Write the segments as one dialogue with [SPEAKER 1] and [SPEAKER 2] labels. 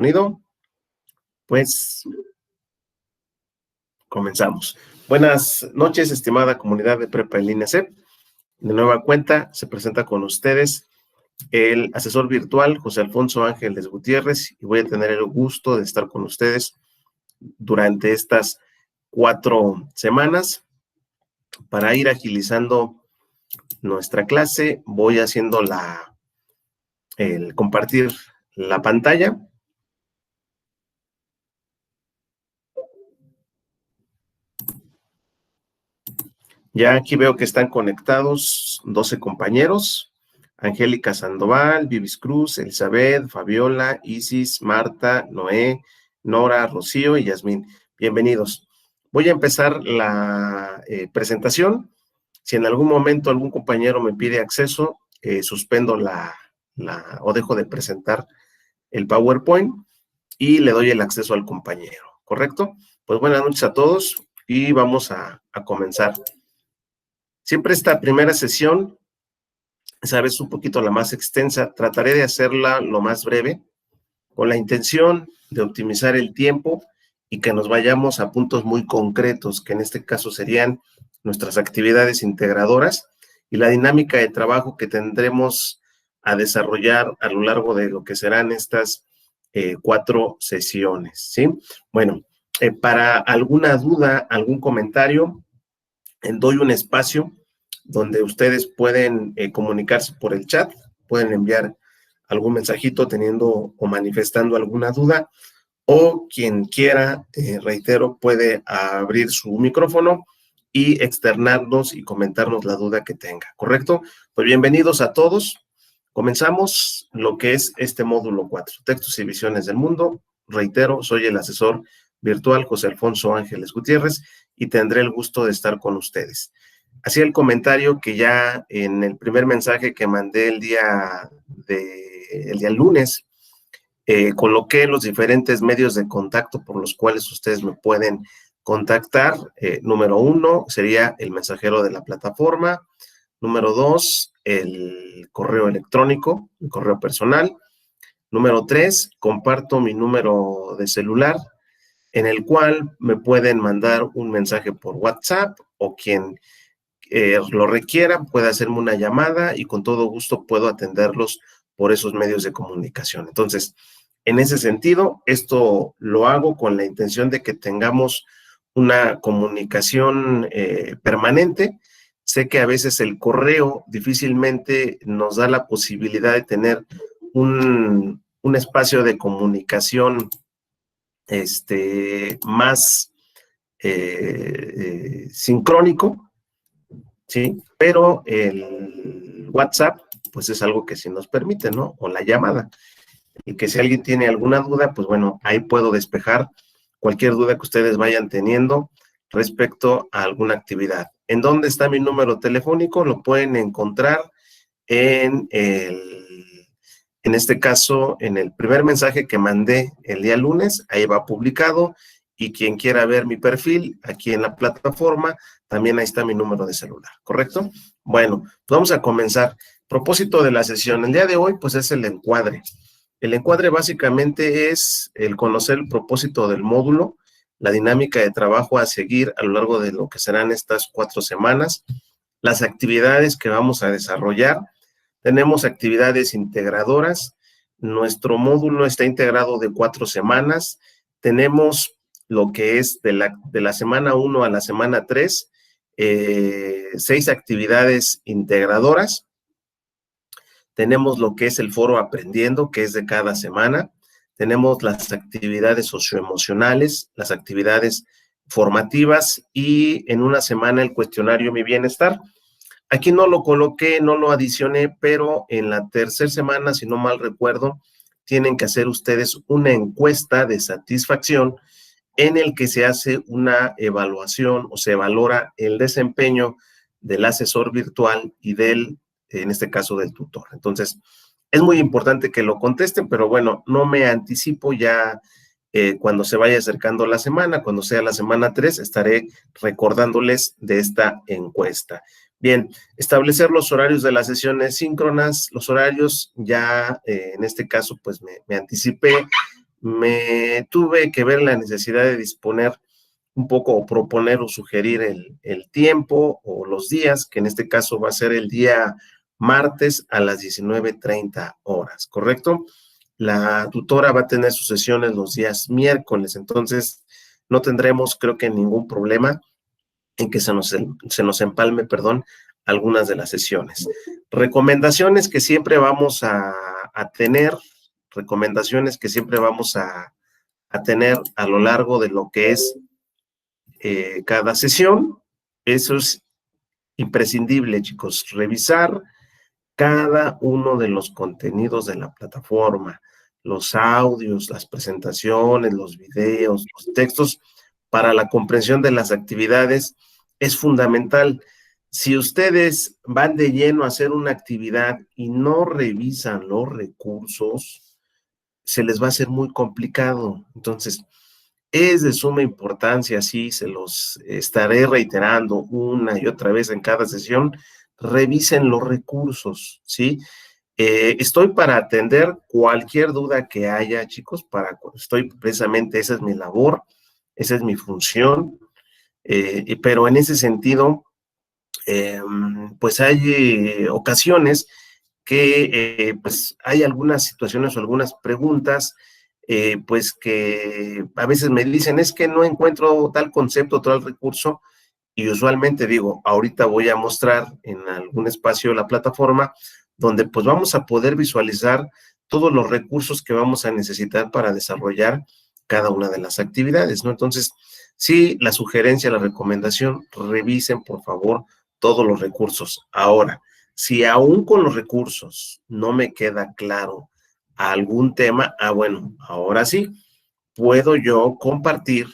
[SPEAKER 1] Sonido, pues comenzamos. Buenas noches, estimada comunidad de Prepa en Línea CEP. De nueva cuenta, se presenta con ustedes el asesor virtual José Alfonso Ángeles Gutiérrez y voy a tener el gusto de estar con ustedes durante estas 4 semanas para ir agilizando nuestra clase. Voy haciendo el compartir la pantalla. Ya aquí veo que están conectados 12 compañeros: Angélica Sandoval, Vivis Cruz, Elizabeth, Fabiola, Isis, Marta, Noé, Nora, Rocío y Yasmín. Bienvenidos. Voy a empezar la presentación. Si en algún momento algún compañero me pide acceso, suspendo o dejo de presentar el PowerPoint y le doy el acceso al compañero, ¿correcto? Pues buenas noches a todos y vamos a comenzar. Siempre esta primera sesión, esa vez un poquito la más extensa, trataré de hacerla lo más breve, con la intención de optimizar el tiempo y que nos vayamos a puntos muy concretos, que en este caso serían nuestras actividades integradoras y la dinámica de trabajo que tendremos a desarrollar a lo largo de lo que serán estas 4 sesiones, ¿sí? Bueno, para alguna duda, algún comentario, doy un espacio donde ustedes pueden comunicarse por el chat, pueden enviar algún mensajito teniendo o manifestando alguna duda, o quien quiera, reitero, puede abrir su micrófono y externarnos y comentarnos la duda que tenga, ¿correcto? Pues bienvenidos a todos. Comenzamos lo que es este módulo 4, Textos y Visiones del Mundo. Reitero, soy el asesor virtual José Alfonso Ángeles Gutiérrez y tendré el gusto de estar con ustedes. Hacía el comentario que ya en el primer mensaje que mandé el día lunes, coloqué los diferentes medios de contacto por los cuales ustedes me pueden contactar. Número 1 sería el mensajero de la plataforma. Número 2, el correo electrónico, el correo personal. Número 3, comparto mi número de celular, en el cual me pueden mandar un mensaje por WhatsApp o quien lo requiera puede hacerme una llamada y con todo gusto puedo atenderlos por esos medios de comunicación. Entonces, en ese sentido, esto lo hago con la intención de que tengamos una comunicación permanente. Sé que a veces el correo difícilmente nos da la posibilidad de tener un espacio de comunicación más sincrónico, ¿sí? Pero el WhatsApp, pues es algo que sí nos permite, ¿no? O la llamada. Y que si alguien tiene alguna duda, pues bueno, ahí puedo despejar cualquier duda que ustedes vayan teniendo respecto a alguna actividad. ¿En dónde está mi número telefónico? Lo pueden encontrar en este caso, en el primer mensaje que mandé el día lunes, ahí va publicado, y quien quiera ver mi perfil aquí en la plataforma, también ahí está mi número de celular, ¿correcto? Bueno, pues vamos a comenzar. Propósito de la sesión, el día de hoy, pues es el encuadre. El encuadre básicamente es el conocer el propósito del módulo, la dinámica de trabajo a seguir a lo largo de lo que serán estas 4 semanas, las actividades que vamos a desarrollar. Tenemos actividades integradoras. Nuestro módulo está integrado de 4 semanas. Tenemos lo que es de la semana 1 a la semana 3, 6 actividades integradoras. Tenemos lo que es el foro Aprendiendo, que es de cada semana. Tenemos las actividades socioemocionales, las actividades formativas y en una semana el cuestionario Mi Bienestar. Aquí no lo coloqué, no lo adicioné, pero en la tercera semana, si no mal recuerdo, tienen que hacer ustedes una encuesta de satisfacción en el que se hace una evaluación o se valora el desempeño del asesor virtual y en este caso, del tutor. Entonces, es muy importante que lo contesten, pero bueno, no me anticipo ya. Cuando se vaya acercando la semana, cuando sea la semana 3, estaré recordándoles de esta encuesta. Bien, establecer los horarios de las sesiones síncronas. Los horarios ya, en este caso, pues me anticipé. me tuve que ver la necesidad de disponer un poco o proponer o sugerir el tiempo o los días, que en este caso va a ser el día martes a las 19:30 horas, ¿correcto? La tutora va a tener sus sesiones los días miércoles, entonces no tendremos, creo que, ningún problema en que se nos empalme, perdón, algunas de las sesiones. Recomendaciones que siempre vamos a tener, recomendaciones que siempre vamos a tener a lo largo de lo que es cada sesión. Eso es imprescindible, chicos, revisar cada uno de los contenidos de la plataforma, los audios, las presentaciones, los videos, los textos, para la comprensión de las actividades es fundamental. Si ustedes van de lleno a hacer una actividad y no revisan los recursos, se les va a hacer muy complicado. Entonces, es de suma importancia, sí, se los estaré reiterando una y otra vez en cada sesión, revisen los recursos, ¿sí? Estoy para atender cualquier duda que haya, chicos, precisamente, esa es mi labor, esa es mi función, pero en ese sentido, pues hay ocasiones que pues hay algunas situaciones o algunas preguntas, pues que a veces me dicen, es que no encuentro tal concepto, tal recurso, y usualmente digo, ahorita voy a mostrar en algún espacio la plataforma donde pues vamos a poder visualizar todos los recursos que vamos a necesitar para desarrollar cada una de las actividades, ¿no? Entonces, sí, la sugerencia, la recomendación, revisen por favor todos los recursos. Ahora, si aún con los recursos no me queda claro algún tema, bueno, ahora sí, puedo yo compartir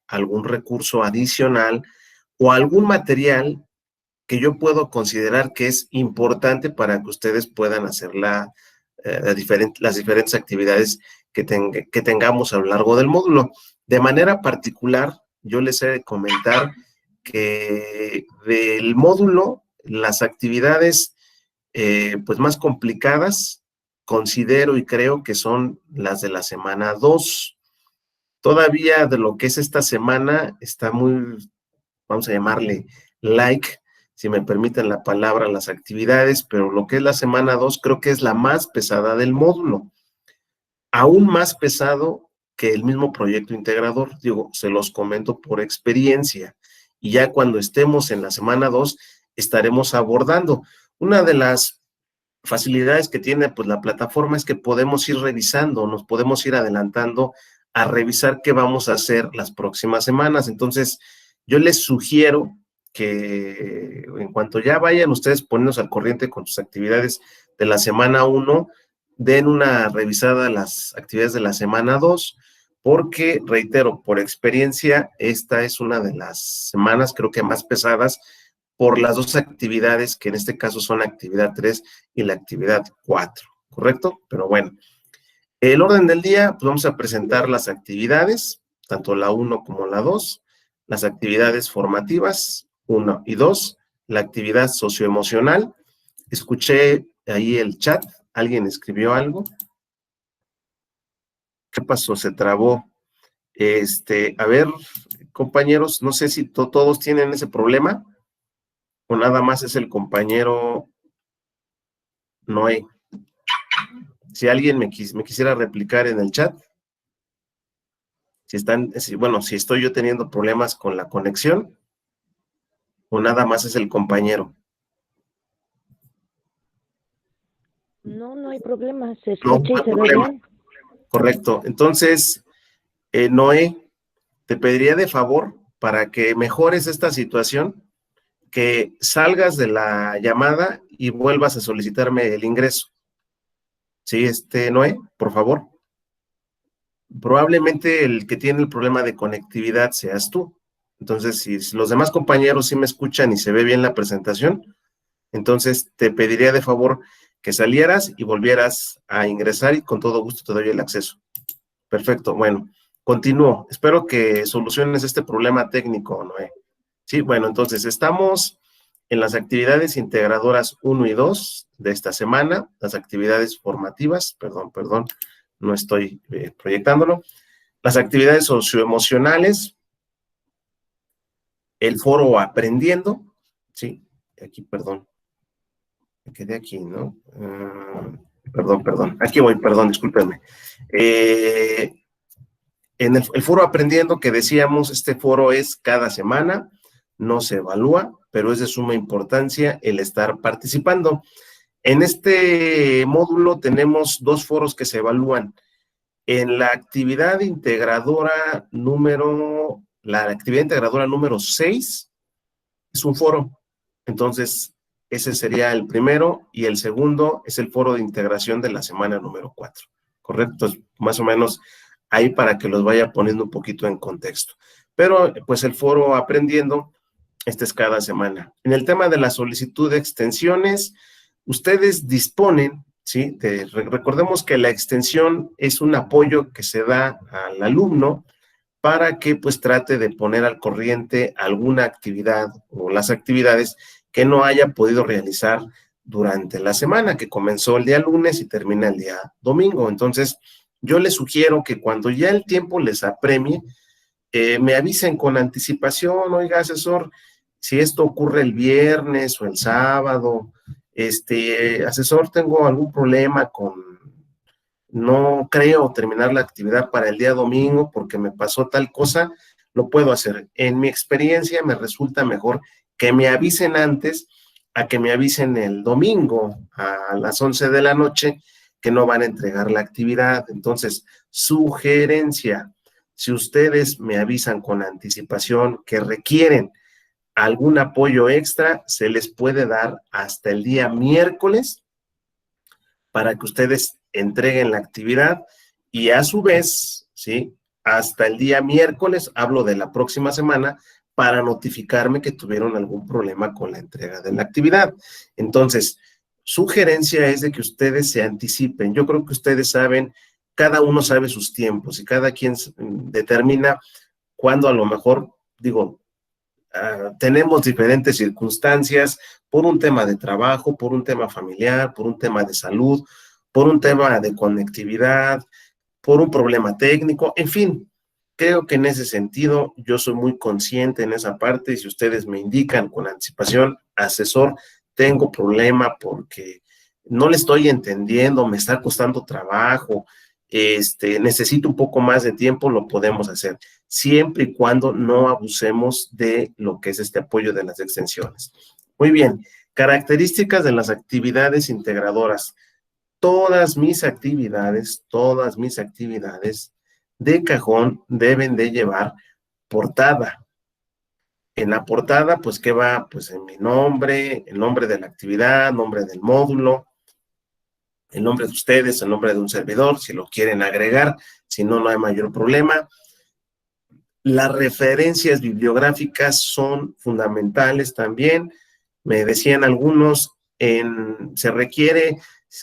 [SPEAKER 1] algún recurso adicional o algún material que yo puedo considerar que es importante para que ustedes puedan hacer las diferentes actividades que tengamos a lo largo del módulo. De manera particular, yo les he de comentar que del módulo, las actividades pues más complicadas, considero y creo que son las de la semana 2. Todavía de lo que es esta semana está muy, vamos a llamarle like, si me permiten la palabra, las actividades, pero lo que es la semana 2 creo que es la más pesada del módulo, aún más pesado que el mismo proyecto integrador. Digo, se los comento por experiencia, y ya cuando estemos en la semana 2 estaremos abordando. Una de las facilidades que tiene pues la plataforma es que podemos ir revisando, nos podemos ir adelantando a revisar qué vamos a hacer las próximas semanas. Entonces, yo les sugiero que en cuanto ya vayan ustedes poniéndose al corriente con sus actividades de la semana 1, den una revisada a las actividades de la semana 2, porque, reitero, por experiencia, esta es una de las semanas creo que más pesadas por las dos actividades, que en este caso son la actividad 3 y la actividad 4, ¿correcto? Pero bueno, el orden del día, pues vamos a presentar las actividades, tanto la 1 como la 2, las actividades formativas 1 y 2, la actividad socioemocional. Escuché ahí el chat, ¿alguien escribió algo? ¿Qué pasó? Se trabó. A ver, compañeros, no sé si todos tienen ese problema o nada más es el compañero Noé. Si alguien me quisiera replicar en el chat, si estoy yo teniendo problemas con la conexión o nada más es el compañero.
[SPEAKER 2] No, no hay problema, se
[SPEAKER 1] No,
[SPEAKER 2] escucha
[SPEAKER 1] no
[SPEAKER 2] y se ve
[SPEAKER 1] problema.
[SPEAKER 2] bien.
[SPEAKER 1] Correcto. Entonces, Noé, te pediría de favor, para que mejores esta situación, que salgas de la llamada y vuelvas a solicitarme el ingreso. Sí, Noé, por favor. Probablemente el que tiene el problema de conectividad seas tú. Entonces, si los demás compañeros sí me escuchan y se ve bien la presentación, entonces te pediría de favor que salieras y volvieras a ingresar y con todo gusto te doy el acceso. Perfecto, bueno, continúo. Espero que soluciones este problema técnico, Noé. Sí, bueno, entonces estamos en las actividades integradoras 1 y 2 de esta semana, las actividades formativas, perdón, no estoy proyectándolo. Las actividades socioemocionales, el foro Aprendiendo, sí, aquí, perdón, me quedé aquí, ¿no? Perdón, aquí voy, perdón, discúlpenme. En el foro Aprendiendo que decíamos, este foro es cada semana, no se evalúa, pero es de suma importancia el estar participando. En este módulo tenemos 2 foros que se evalúan. En la actividad integradora número 6 es un foro. Entonces, ese sería el primero y el segundo es el foro de integración de la semana número 4. ¿Correcto? Entonces, más o menos ahí para que los vaya poniendo un poquito en contexto. Pero, pues el foro Aprendiendo, este es cada semana. En el tema de la solicitud de extensiones, ustedes disponen, ¿sí? Recordemos que la extensión es un apoyo que se da al alumno para que pues trate de poner al corriente alguna actividad o las actividades que no haya podido realizar durante la semana, que comenzó el día lunes y termina el día domingo. Entonces, yo les sugiero que cuando ya el tiempo les apremie, me avisen con anticipación, oiga, asesor, si esto ocurre el viernes o el sábado, asesor, tengo algún problema no creo terminar la actividad para el día domingo porque me pasó tal cosa, lo puedo hacer. En mi experiencia me resulta mejor que me avisen antes a que me avisen el domingo a las 11 de la noche que no van a entregar la actividad. Entonces, sugerencia, si ustedes me avisan con anticipación que requieren algún apoyo extra, se les puede dar hasta el día miércoles para que ustedes entreguen la actividad y a su vez, ¿sí? Hasta el día miércoles, hablo de la próxima semana, para notificarme que tuvieron algún problema con la entrega de la actividad. Entonces, sugerencia es de que ustedes se anticipen. Yo creo que ustedes saben, cada uno sabe sus tiempos y cada quien determina cuándo a lo mejor, digo, tenemos diferentes circunstancias por un tema de trabajo, por un tema familiar, por un tema de salud, por un tema de conectividad, por un problema técnico, en fin, creo que en ese sentido yo soy muy consciente en esa parte y si ustedes me indican con anticipación, asesor, tengo problema porque no le estoy entendiendo, me está costando trabajo, necesito un poco más de tiempo, lo podemos hacer, siempre y cuando no abusemos de lo que es este apoyo de las extensiones. Muy bien, características de las actividades integradoras. Todas mis actividades de cajón deben de llevar portada. En la portada, pues, ¿qué va? Pues en mi nombre, el nombre de la actividad, nombre del módulo, el nombre de ustedes, el nombre de un servidor, si lo quieren agregar, si no, no hay mayor problema. Las referencias bibliográficas son fundamentales también. Me decían algunos, ¿se requiere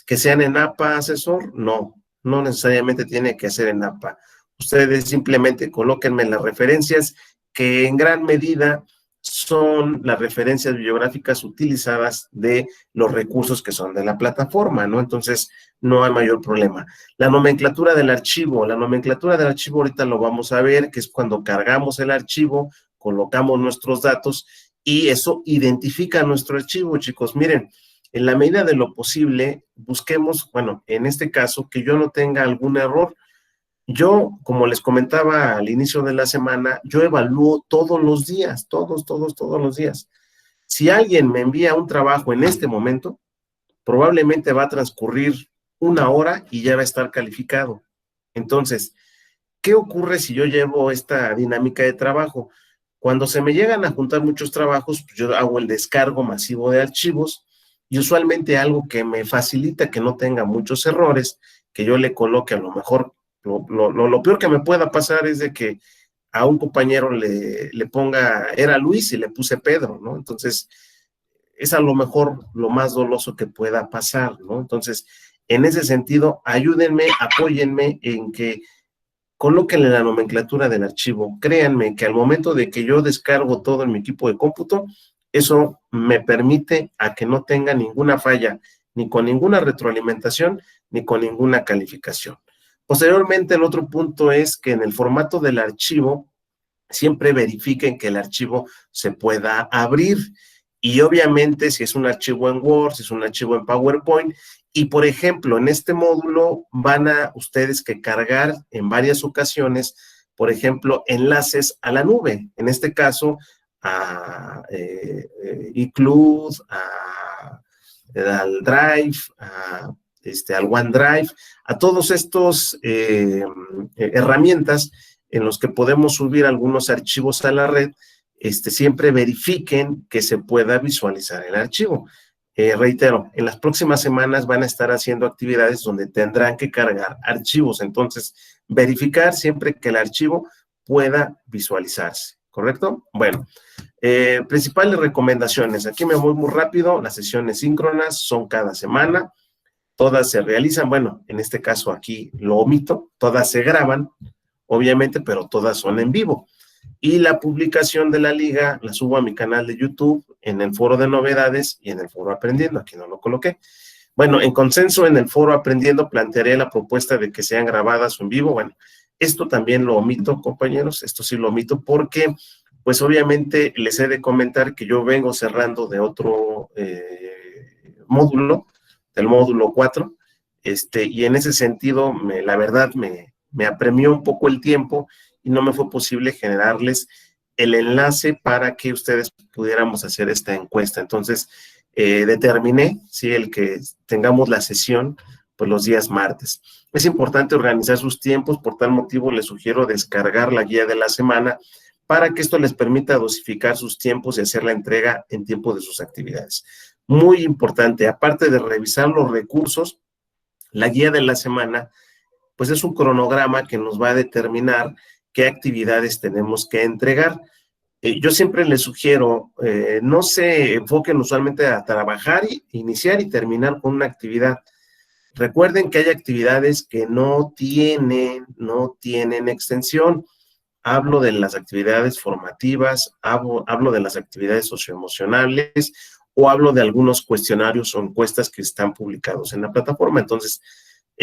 [SPEAKER 1] que sean en APA, asesor? No, no necesariamente tiene que ser en APA. Ustedes simplemente colóquenme las referencias que en gran medida son las referencias bibliográficas utilizadas de los recursos que son de la plataforma, ¿no? Entonces, no hay mayor problema. La nomenclatura del archivo ahorita lo vamos a ver, que es cuando cargamos el archivo, colocamos nuestros datos y eso identifica nuestro archivo, chicos. Miren, en la medida de lo posible, busquemos, bueno, en este caso, que yo no tenga algún error. Yo, como les comentaba al inicio de la semana, yo evalúo todos los días, todos los días. Si alguien me envía un trabajo en este momento, probablemente va a transcurrir 1 hora y ya va a estar calificado. Entonces, ¿qué ocurre si yo llevo esta dinámica de trabajo? Cuando se me llegan a juntar muchos trabajos, pues yo hago el descargo masivo de archivos y usualmente algo que me facilita que no tenga muchos errores, que yo le coloque a lo mejor, lo peor que me pueda pasar es de que a un compañero le ponga, era Luis y le puse Pedro, ¿no? Entonces, es a lo mejor lo más doloso que pueda pasar, ¿no? Entonces, en ese sentido, ayúdenme, apóyenme en que colóquenle la nomenclatura del archivo. Créanme que al momento de que yo descargo todo en mi equipo de cómputo, eso me permite a que no tenga ninguna falla, ni con ninguna retroalimentación, ni con ninguna calificación. Posteriormente, el otro punto es que en el formato del archivo, siempre verifiquen que el archivo se pueda abrir. Y obviamente, si es un archivo en Word, si es un archivo en PowerPoint, y por ejemplo, en este módulo van a ustedes que cargar en varias ocasiones, por ejemplo, enlaces a la nube. En este caso, a iCloud, al Drive, al OneDrive, a todos estos herramientas en los que podemos subir algunos archivos a la red, siempre verifiquen que se pueda visualizar el archivo. Reitero, en las próximas semanas van a estar haciendo actividades donde tendrán que cargar archivos, entonces verificar siempre que el archivo pueda visualizarse, ¿correcto? Bueno, principales recomendaciones, aquí me voy muy rápido, las sesiones síncronas son cada semana, todas se realizan, bueno, en este caso aquí lo omito, todas se graban, obviamente, pero todas son en vivo. Y la publicación de la liga la subo a mi canal de YouTube, en el foro de novedades y en el foro Aprendiendo, aquí no lo coloqué. Bueno, en consenso en el foro Aprendiendo plantearé la propuesta de que sean grabadas o en vivo. Bueno, esto también lo omito, compañeros, esto sí lo omito porque, pues obviamente les he de comentar que yo vengo cerrando de otro módulo, del módulo 4, y en ese sentido, la verdad, me apremió un poco el tiempo y no me fue posible generarles el enlace para que ustedes pudiéramos hacer esta encuesta. Entonces, determiné, sí, el que tengamos la sesión, pues los días martes. Es importante organizar sus tiempos, por tal motivo les sugiero descargar la guía de la semana para que esto les permita dosificar sus tiempos y hacer la entrega en tiempo de sus actividades. Muy importante, aparte de revisar los recursos, la guía de la semana, pues es un cronograma que nos va a determinar qué actividades tenemos que entregar. Yo siempre les sugiero, no se enfoquen usualmente a trabajar, iniciar y terminar con una actividad. Recuerden que hay actividades que no tienen extensión. Hablo de las actividades formativas, hablo de las actividades socioemocionales o hablo de algunos cuestionarios o encuestas que están publicados en la plataforma. Entonces,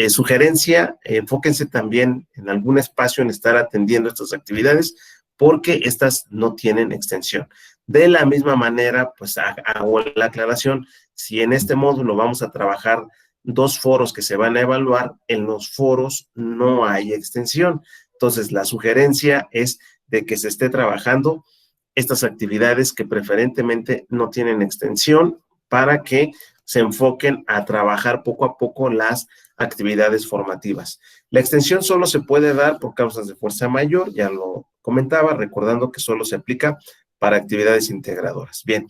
[SPEAKER 1] sugerencia, enfóquense también en algún espacio en estar atendiendo estas actividades porque estas no tienen extensión. De la misma manera, pues hago la aclaración, si en este módulo vamos a trabajar 2 foros que se van a evaluar, en los foros no hay extensión. Entonces, la sugerencia es de que se esté trabajando estas actividades que preferentemente no tienen extensión para que se enfoquen a trabajar poco a poco las actividades formativas. La extensión solo se puede dar por causas de fuerza mayor, ya lo comentaba, recordando que solo se aplica para actividades integradoras. Bien,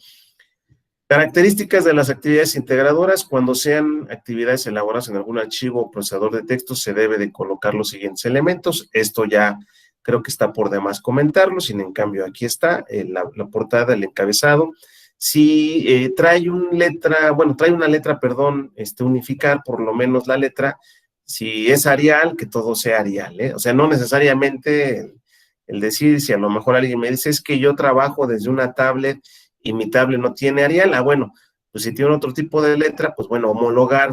[SPEAKER 1] características de las actividades integradoras: cuando sean actividades elaboradas en algún archivo o procesador de texto, se debe de colocar los siguientes elementos. Esto ya creo que está por demás comentarlo, sin en cambio aquí está la portada, el encabezado. Si trae una letra, unificar por lo menos la letra. Si es Arial, que todo sea Arial, ¿eh? O sea, no necesariamente el decir, si a lo mejor alguien me dice, es que yo trabajo desde una tablet y mi tablet no tiene Arial, bueno, pues si tiene otro tipo de letra, pues bueno, homologar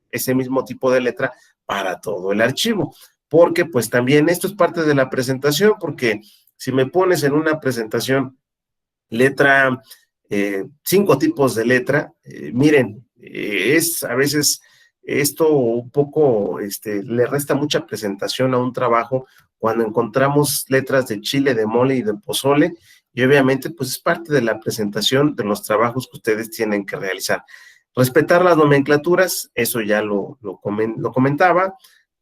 [SPEAKER 1] ese mismo tipo de letra para todo el archivo, porque pues también esto es parte de la presentación, porque si me pones en una presentación letra, 5 tipos de letra, miren, es a veces esto un poco, le resta mucha presentación a un trabajo cuando encontramos letras de chile, de mole y de pozole, y obviamente pues es parte de la presentación de los trabajos que ustedes tienen que realizar. Respetar las nomenclaturas, eso ya lo comentaba,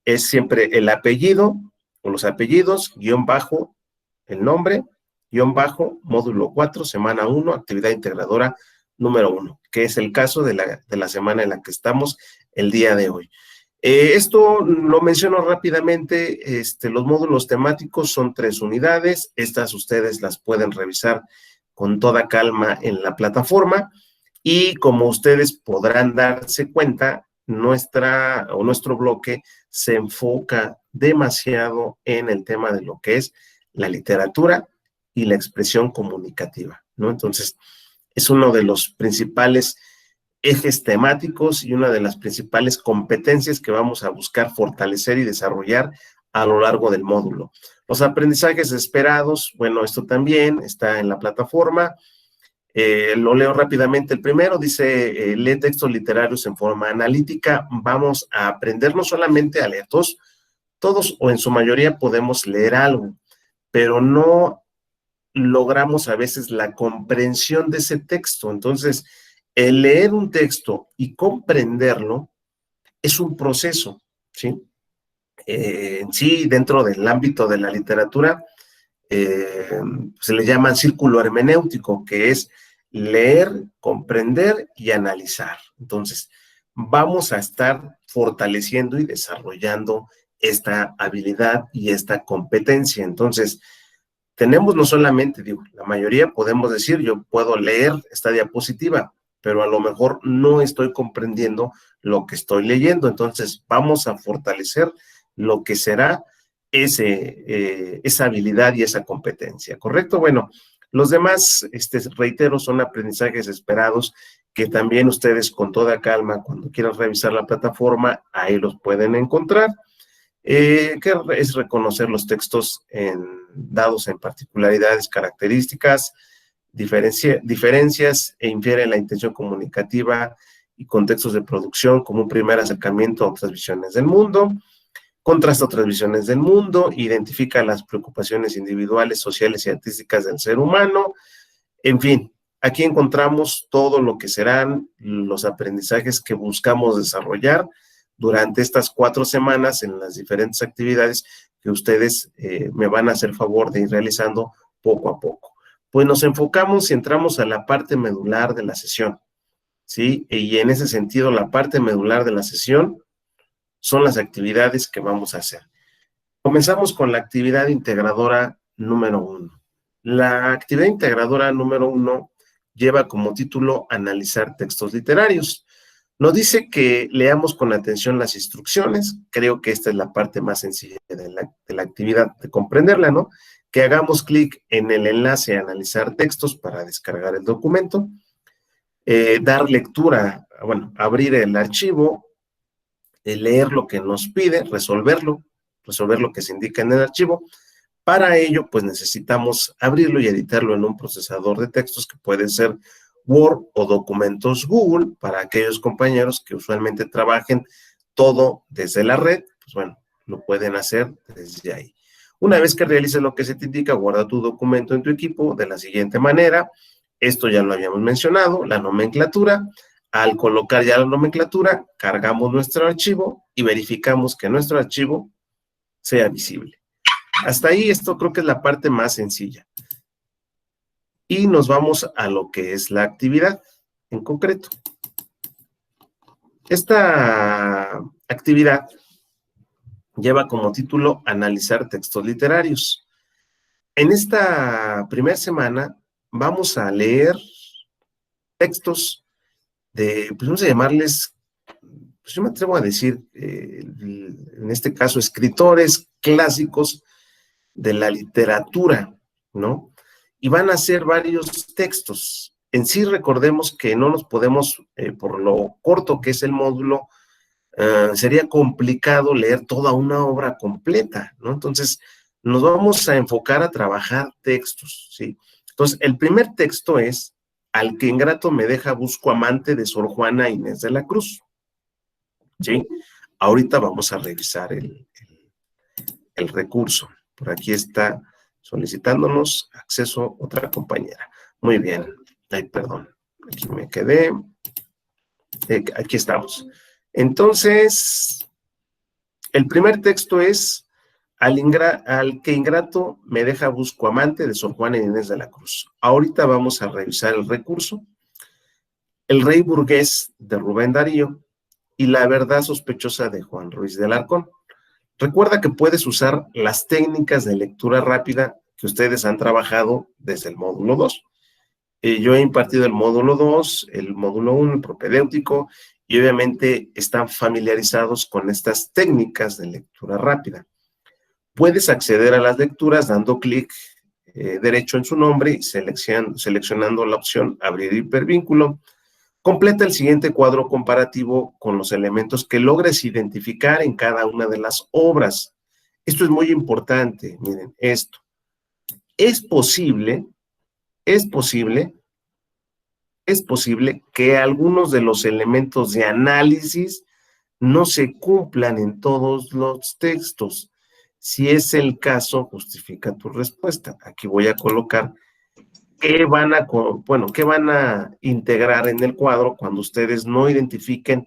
[SPEAKER 1] es siempre el apellido o los apellidos, guión bajo, el nombre, guión bajo, módulo 4, semana 1, actividad integradora número 1, que es el caso de la semana en la que estamos el día de hoy. Esto lo menciono rápidamente, los módulos temáticos son 3 unidades, estas ustedes las pueden revisar con toda calma en la plataforma y como ustedes podrán darse cuenta, nuestro bloque se enfoca demasiado en el tema de lo que es la literatura y la expresión comunicativa, ¿no? Entonces, es uno de los principales ejes temáticos y una de las principales competencias que vamos a buscar fortalecer y desarrollar a lo largo del módulo. Los aprendizajes esperados, bueno, esto también está en la plataforma. Lo leo rápidamente. El primero dice, lee textos literarios en forma analítica. Vamos a aprender no solamente a leer, todos o en su mayoría podemos leer algo, pero no logramos a veces la comprensión de ese texto. Entonces, el leer un texto y comprenderlo es un proceso, ¿sí? En sí, dentro del ámbito de la literatura, se le llama círculo hermenéutico, que es leer, comprender y analizar. Entonces, vamos a estar fortaleciendo y desarrollando esta habilidad y esta competencia. Entonces, tenemos no solamente, digo, la mayoría podemos decir, yo puedo leer esta diapositiva, pero a lo mejor no estoy comprendiendo lo que estoy leyendo. Entonces, vamos a fortalecer lo que será esa habilidad y esa competencia, ¿correcto? Bueno, los demás, reitero, son aprendizajes esperados que también ustedes con toda calma, cuando quieran revisar la plataforma, ahí los pueden encontrar. Que es reconocer los textos dados en particularidades, características, diferencias e infiere la intención comunicativa y contextos de producción como un primer acercamiento a otras visiones del mundo, contrasta otras visiones del mundo, identifica las preocupaciones individuales, sociales y artísticas del ser humano. En fin, aquí encontramos todo lo que serán los aprendizajes que buscamos desarrollar durante estas 4 semanas en las diferentes actividades que ustedes me van a hacer favor de ir realizando poco a poco. Pues nos enfocamos y entramos a la parte medular de la sesión, ¿sí? Y en ese sentido, la parte medular de la sesión son las actividades que vamos a hacer. Comenzamos con la actividad integradora número 1. La actividad integradora número 1 lleva como título Analizar textos literarios. Nos dice que leamos con atención las instrucciones. Creo que esta es la parte más sencilla de la actividad, de comprenderla, ¿no? Que hagamos clic en el enlace a analizar textos para descargar el documento, dar lectura, bueno, abrir el archivo, leer lo que nos pide, resolver lo que se indica en el archivo. Para ello, pues necesitamos abrirlo y editarlo en un procesador de textos que puede ser Word o documentos Google, para aquellos compañeros que usualmente trabajen todo desde la red, pues bueno, lo pueden hacer desde ahí. Una vez que realices lo que se te indica, guarda tu documento en tu equipo de la siguiente manera. Esto ya lo habíamos mencionado, la nomenclatura. Al colocar ya la nomenclatura, cargamos nuestro archivo y verificamos que nuestro archivo sea visible. Hasta ahí, esto creo que es la parte más sencilla. Y nos vamos a lo que es la actividad en concreto. Esta actividad lleva como título Analizar textos literarios. En esta primera semana vamos a leer textos pues vamos a llamarles, pues yo me atrevo a decir, en este caso, escritores clásicos de la literatura, ¿no? Y van a ser varios textos. En sí, recordemos que no nos podemos, por lo corto que es el módulo, sería complicado leer toda una obra completa, ¿no? Entonces, nos vamos a enfocar a trabajar textos, ¿sí? Entonces, el primer texto es Al que ingrato me deja busco amante, de Sor Juana Inés de la Cruz, ¿sí? Ahorita vamos a revisar el recurso. Por aquí está solicitándonos acceso otra compañera. Muy bien. Ay, perdón. Aquí me quedé. Aquí estamos. Entonces, el primer texto es Al que ingrato me deja busco amante, de Sor Juana Inés de la Cruz. Ahorita vamos a revisar el recurso. El rey burgués, de Rubén Darío, y La verdad sospechosa, de Juan Ruiz de Alarcón. Recuerda que puedes usar las técnicas de lectura rápida que ustedes han trabajado desde el módulo 2. Yo he impartido el módulo 2, el módulo 1, el propedéutico, y obviamente están familiarizados con estas técnicas de lectura rápida. Puedes acceder a las lecturas dando clic derecho en su nombre y seleccionando la opción Abrir hipervínculo. Completa el siguiente cuadro comparativo con los elementos que logres identificar en cada una de las obras. Esto es muy importante, miren, esto. Es posible, es posible, es posible que algunos de los elementos de análisis no se cumplan en todos los textos. Si es el caso, justifica tu respuesta. Aquí voy a colocar qué qué van a integrar en el cuadro cuando ustedes no identifiquen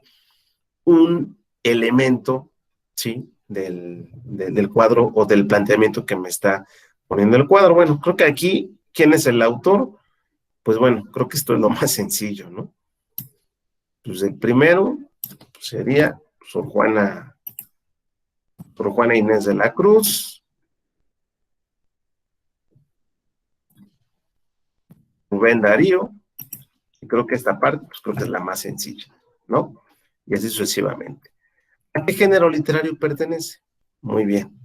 [SPEAKER 1] un elemento, ¿sí? Del cuadro o del planteamiento que me está poniendo el cuadro. Bueno, creo que aquí, ¿quién es el autor? Pues bueno, creo que esto es lo más sencillo, ¿no? Pues el primero sería Sor Juana Inés de la Cruz, Rubén Darío, y creo que esta parte, pues creo que es la más sencilla, ¿no? Y así sucesivamente. ¿A qué género literario pertenece? Muy bien.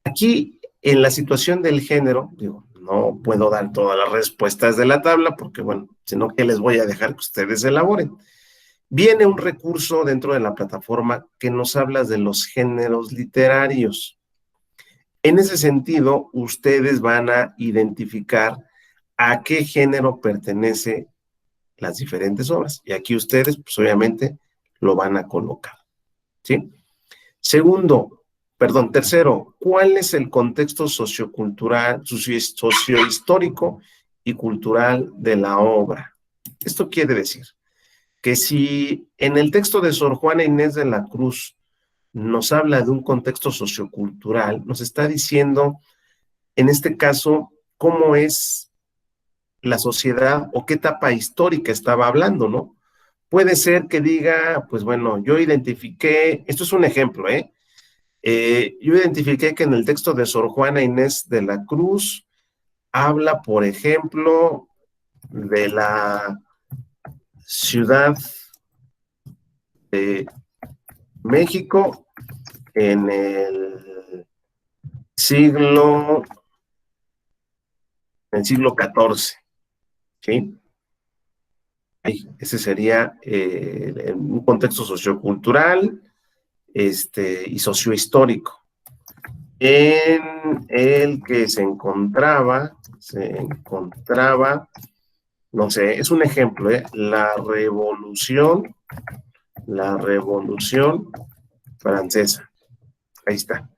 [SPEAKER 1] Aquí, en la situación del género, digo, no puedo dar todas las respuestas de la tabla porque, bueno, sino que les voy a dejar que ustedes elaboren. Viene un recurso dentro de la plataforma que nos habla de los géneros literarios. En ese sentido, ustedes van a identificar a qué género pertenece las diferentes obras. Y aquí ustedes, pues obviamente, lo van a colocar, ¿sí? Tercero, ¿cuál es el contexto sociocultural, sociohistórico y cultural de la obra? Esto quiere decir que si en el texto de Sor Juana Inés de la Cruz nos habla de un contexto sociocultural, nos está diciendo, en este caso, cómo es la sociedad o qué etapa histórica estaba hablando, ¿no? Puede ser que diga, pues bueno, yo identifiqué, esto es un ejemplo, yo identifiqué que en el texto de Sor Juana Inés de la Cruz habla, por ejemplo, de la Ciudad de México en siglo, en el siglo XIV, ¿sí? Ese sería un contexto sociocultural y sociohistórico, en el que se encontraba, no sé, es un ejemplo, la revolución francesa. Ahí está.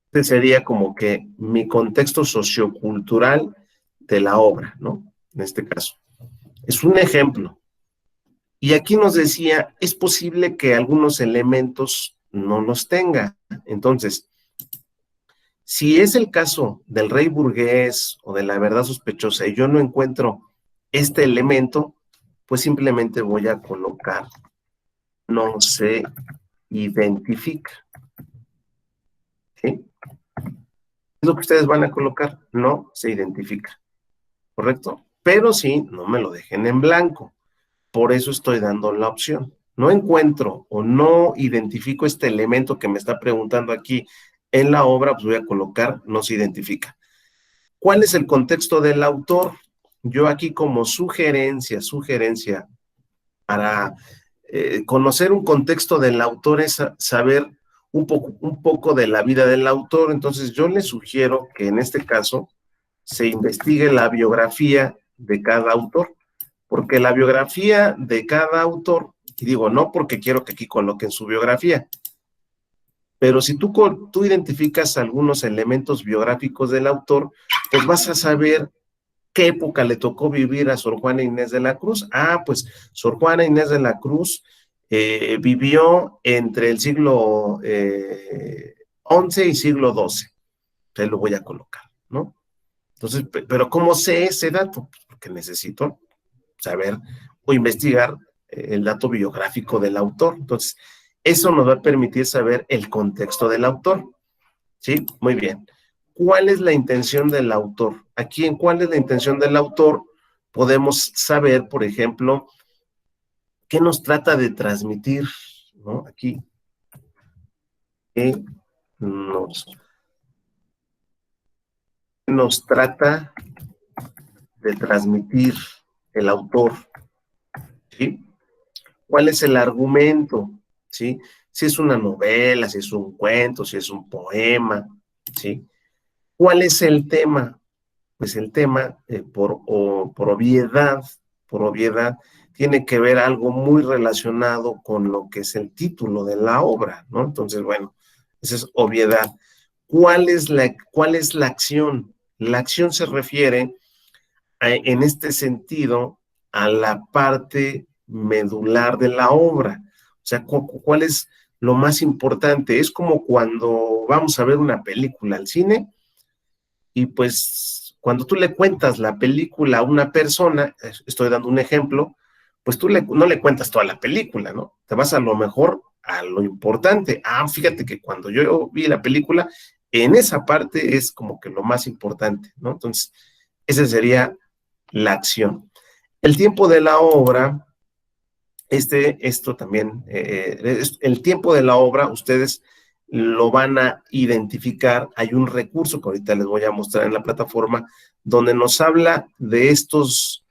[SPEAKER 1] Este sería como que mi contexto sociocultural de la obra, ¿no? En este caso. Es un ejemplo. Y aquí nos decía, es posible que algunos elementos no los tenga. Entonces, si es el caso del rey burgués o de la verdad sospechosa y yo no encuentro este elemento, pues simplemente voy a colocar no se identifica. ¿Sí? Es lo que ustedes van a colocar, no se identifica. ¿Correcto? Pero sí, no me lo dejen en blanco. Por eso estoy dando la opción. No encuentro o no identifico este elemento que me está preguntando aquí en la obra, pues voy a colocar no se identifica. ¿Cuál es el contexto del autor? Yo aquí como sugerencia para conocer un contexto del autor es saber un poco de la vida del autor. Entonces yo le sugiero que en este caso se investigue la biografía de cada autor, porque la biografía de cada autor, y digo no porque quiero que aquí coloquen su biografía, pero si tú identificas algunos elementos biográficos del autor, pues vas a saber qué época le tocó vivir a Sor Juana Inés de la Cruz. Ah, pues Sor Juana Inés de la Cruz vivió entre el siglo XI y siglo XII. Ahí lo voy a colocar, ¿no? Entonces, pero ¿cómo sé ese dato? Pues porque necesito saber o investigar el dato biográfico del autor. Entonces, eso nos va a permitir saber el contexto del autor. ¿Sí? Muy bien. ¿Cuál es la intención del autor? Aquí en cuál es la intención del autor podemos saber, por ejemplo, qué nos trata de transmitir, ¿no? Aquí, ¿qué nos trata de transmitir el autor? ¿sí? ¿Cuál es el argumento? ¿Sí? Si es una novela, si es un cuento, si es un poema, ¿sí? ¿Cuál es el tema? Pues el tema, por obviedad, tiene que ver algo muy relacionado con lo que es el título de la obra, ¿no? Entonces, bueno, esa es obviedad. Cuál es la acción? La acción se refiere en este sentido a la parte medular de la obra. O sea, ¿cuál es lo más importante? Es como cuando vamos a ver una película al cine y pues cuando tú le cuentas la película a una persona, estoy dando un ejemplo, pues no le cuentas toda la película, ¿no? Te vas a lo mejor a lo importante. Ah, fíjate que cuando yo vi la película, en esa parte es como que lo más importante, ¿no? Entonces, esa sería la acción. El tiempo de la obra, esto también, el tiempo de la obra, ustedes lo van a identificar. Hay un recurso que ahorita les voy a mostrar en la plataforma, donde nos habla de estos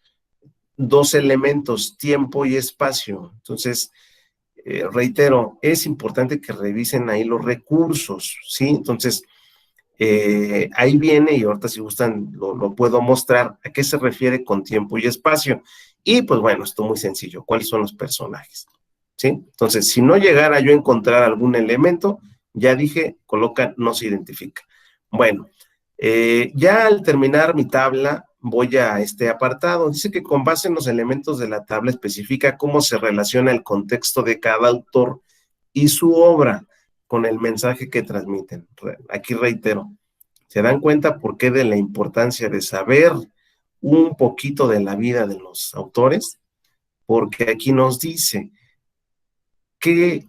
[SPEAKER 1] dos elementos, tiempo y espacio. Entonces, reitero, es importante que revisen ahí los recursos, ¿sí? Entonces, ahí viene, y ahorita si gustan lo puedo mostrar, a qué se refiere con tiempo y espacio. Y pues bueno, esto muy sencillo, ¿cuáles son los personajes? ¿Sí? Entonces, si no llegara yo a encontrar algún elemento, ya dije, coloca, no se identifica. Bueno, ya al terminar mi tabla, voy a este apartado. Dice que con base en los elementos de la tabla especifica cómo se relaciona el contexto de cada autor y su obra con el mensaje que transmiten. Aquí reitero, ¿se dan cuenta por qué de la importancia de saber un poquito de la vida de los autores? Porque aquí nos dice qué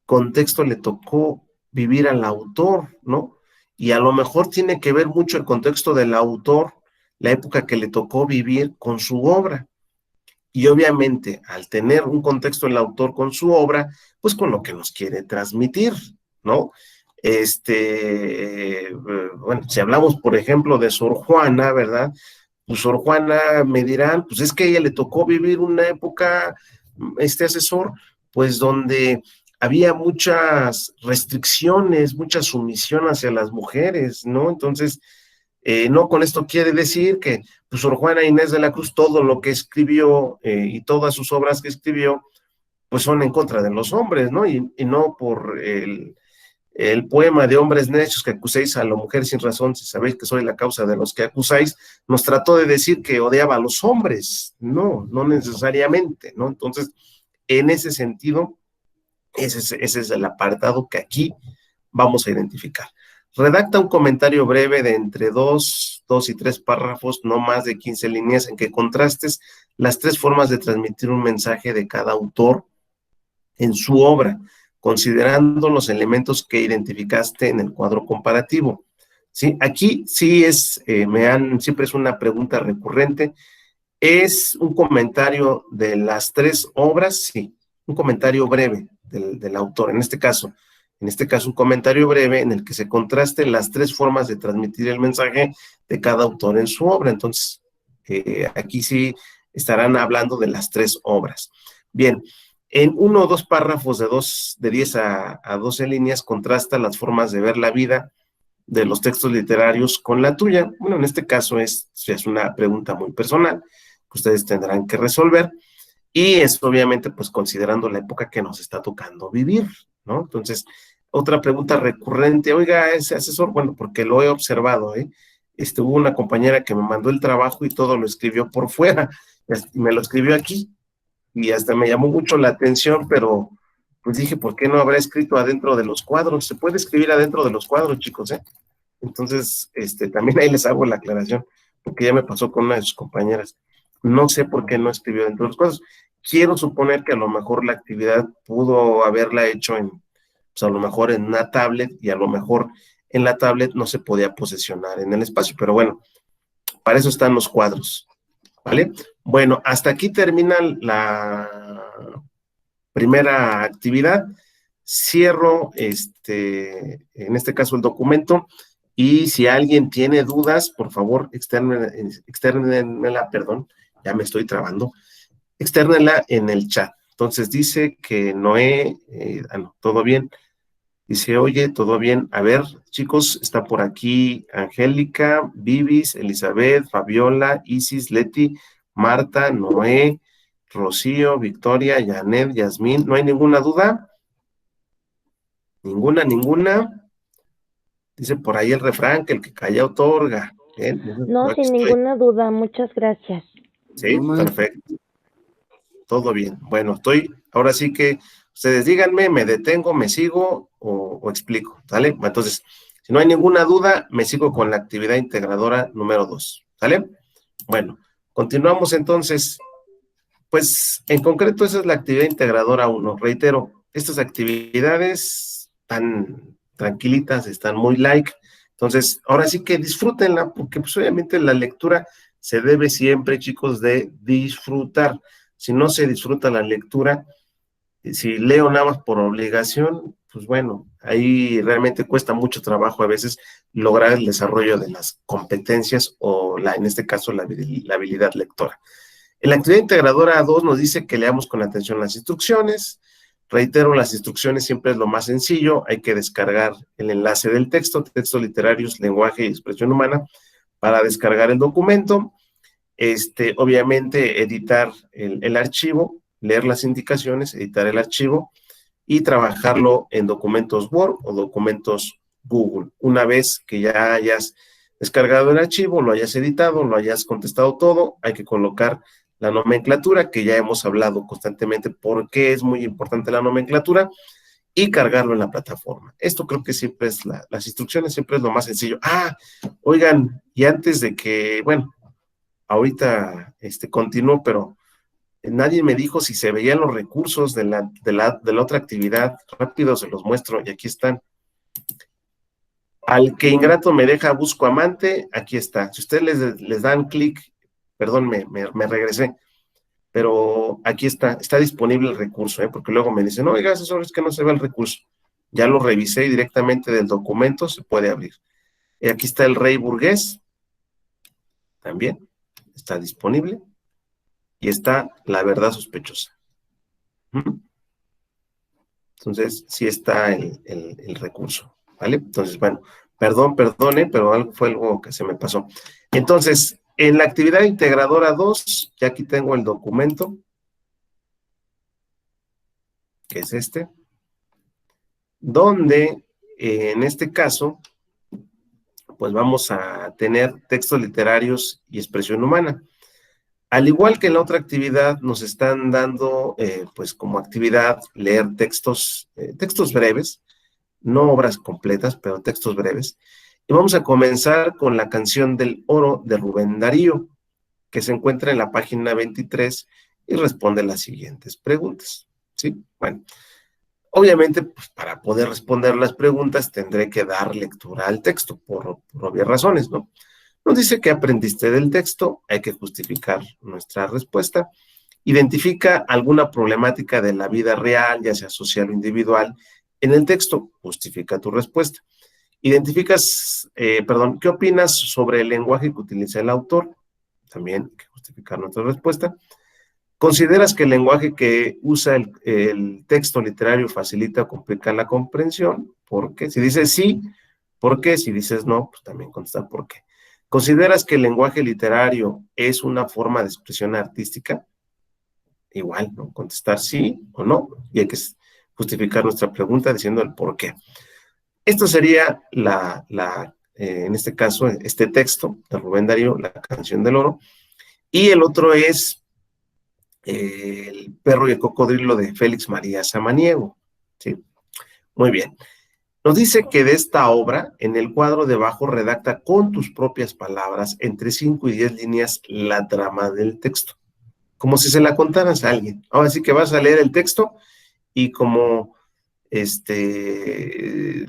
[SPEAKER 1] contexto le tocó vivir al autor, ¿no? Y a lo mejor tiene que ver mucho el contexto del autor, la época que le tocó vivir con su obra. Y obviamente, al tener un contexto el autor con su obra, pues con lo que nos quiere transmitir, ¿no? Bueno, si hablamos, por ejemplo, de Sor Juana, ¿verdad? Pues Sor Juana me dirán, pues es que a ella le tocó vivir una época, este asesor, pues donde había muchas restricciones, mucha sumisión hacia las mujeres, ¿no? Entonces, no con esto quiere decir que pues, Sor Juana Inés de la Cruz, todo lo que escribió y todas sus obras que escribió, pues son en contra de los hombres, ¿no? Y no por el poema de hombres necios que acuséis a la mujer sin razón, si sabéis que soy la causa de los que acusáis, nos trató de decir que odiaba a los hombres. No, no necesariamente, ¿no? Entonces, en ese sentido, ese es el apartado que aquí vamos a identificar. Redacta un comentario breve de entre dos y tres párrafos, no más de 15 líneas, en que contrastes las tres formas de transmitir un mensaje de cada autor en su obra, considerando los elementos que identificaste en el cuadro comparativo. ¿Sí? Aquí sí siempre es una pregunta recurrente. ¿Es un comentario de las tres obras? Sí, un comentario breve del autor, en este caso un comentario breve en el que se contrasten las tres formas de transmitir el mensaje de cada autor en su obra. Entonces, aquí sí estarán hablando de las tres obras. Bien, en uno o dos párrafos de 10 a 12 líneas contrasta las formas de ver la vida de los textos literarios con la tuya. Bueno, en este caso es una pregunta muy personal que ustedes tendrán que resolver y es obviamente pues considerando la época que nos está tocando vivir, ¿no? Entonces, otra pregunta recurrente, oiga, ese asesor, bueno, porque lo he observado, ¿eh? Hubo una compañera que me mandó el trabajo y todo lo escribió por fuera, y me lo escribió aquí, y hasta me llamó mucho la atención, pero pues dije, ¿por qué no habrá escrito adentro de los cuadros? Se puede escribir adentro de los cuadros, chicos, ¿eh? Entonces, también ahí les hago la aclaración, porque ya me pasó con una de sus compañeras. No sé por qué no escribió dentro de los cuadros. Quiero suponer que a lo mejor la actividad pudo haberla hecho pues a lo mejor en una tablet y a lo mejor en la tablet no se podía posesionar en el espacio, pero bueno, para eso están los cuadros, ¿vale? Bueno, hasta aquí termina la primera actividad. Cierro en este caso el documento y si alguien tiene dudas, por favor, externenmela, perdón, ya me estoy trabando. externela en el chat. Entonces dice que Noé, no, todo bien. Dice, oye, todo bien. A ver, chicos, está por aquí Angélica, Vivis, Elizabeth, Fabiola, Isis, Leti, Marta, Noé, Rocío, Victoria, Janet, Yasmín. ¿No hay ninguna duda? Ninguna. Dice por ahí el refrán que el que calla otorga. Bien,
[SPEAKER 2] No,
[SPEAKER 1] aquí
[SPEAKER 2] sin
[SPEAKER 1] estoy.
[SPEAKER 2] ninguna duda, muchas gracias.
[SPEAKER 1] Sí, perfecto. Todo bien. Bueno, ahora sí que ustedes díganme, me detengo, me sigo o explico, ¿sale? Entonces, si no hay ninguna duda, me sigo con la actividad integradora número 2, ¿sale? Bueno, continuamos entonces. Pues en concreto esa es la actividad integradora 1. Reitero, estas actividades están tranquilitas, están muy like. Entonces, ahora sí que disfrútenla, porque pues obviamente la lectura se debe siempre, chicos, de disfrutar. Si no se disfruta la lectura, si leo nada más por obligación, pues bueno, ahí realmente cuesta mucho trabajo a veces lograr el desarrollo de las competencias o en este caso la habilidad lectora. En la actividad integradora 2 nos dice que leamos con atención las instrucciones. Reitero, las instrucciones siempre es lo más sencillo. Hay que descargar el enlace del texto, textos literarios, lenguaje y expresión humana, para descargar el documento. Obviamente, editar el archivo, leer las indicaciones, editar el archivo y trabajarlo en documentos Word o documentos Google. Una vez que ya hayas descargado el archivo, lo hayas editado, lo hayas contestado todo, hay que colocar la nomenclatura, que ya hemos hablado constantemente por qué es muy importante la nomenclatura, y cargarlo en la plataforma. Esto creo que siempre es las instrucciones, siempre es lo más sencillo. Oigan, y antes de que, bueno, ahorita continúo, pero nadie me dijo si se veían los recursos de la otra actividad. Rápido se los muestro y aquí están. Al que ingrato me deja busco amante, aquí está. Si ustedes les dan clic, perdón, me regresé, pero aquí está disponible el recurso, porque luego me dicen, no, oiga, asesor, es que no se ve el recurso. Ya lo revisé y directamente del documento se puede abrir. Y aquí está el rey burgués, también está disponible, y está la verdad sospechosa. Entonces, sí está el recurso, ¿vale? Entonces, bueno, perdone, pero fue algo que se me pasó. Entonces, en la actividad integradora 2, ya aquí tengo el documento, que es donde en este caso, pues vamos a tener textos literarios y expresión humana. Al igual que en la otra actividad, nos están dando, pues como actividad, leer textos breves, no obras completas, pero textos breves. Y vamos a comenzar con la canción del oro de Rubén Darío, que se encuentra en la página 23 y responde las siguientes preguntas. ¿Sí? Bueno, obviamente, pues, para poder responder las preguntas tendré que dar lectura al texto, por obvias razones, ¿no? Nos dice que aprendiste del texto, hay que justificar nuestra respuesta. Identifica alguna problemática de la vida real, ya sea social o individual, en el texto, justifica tu respuesta. ¿Qué opinas sobre el lenguaje que utiliza el autor? También hay que justificar nuestra respuesta. ¿Consideras que el lenguaje que usa el texto literario facilita o complica la comprensión? ¿Por qué? Si dices sí, ¿por qué? Si dices no, pues también contestar por qué. ¿Consideras que el lenguaje literario es una forma de expresión artística? Igual, ¿no? Contestar sí o no, y hay que justificar nuestra pregunta diciendo el por qué. Esto sería en este caso, este texto de Rubén Darío, La canción del oro, y el otro es El perro y el cocodrilo de Félix María Samaniego. ¿Sí? Muy bien. Nos dice que de esta obra, en el cuadro debajo, redacta con tus propias palabras, entre 5 y 10 líneas, la trama del texto, como si se la contaras a alguien. Ahora sí que vas a leer el texto y como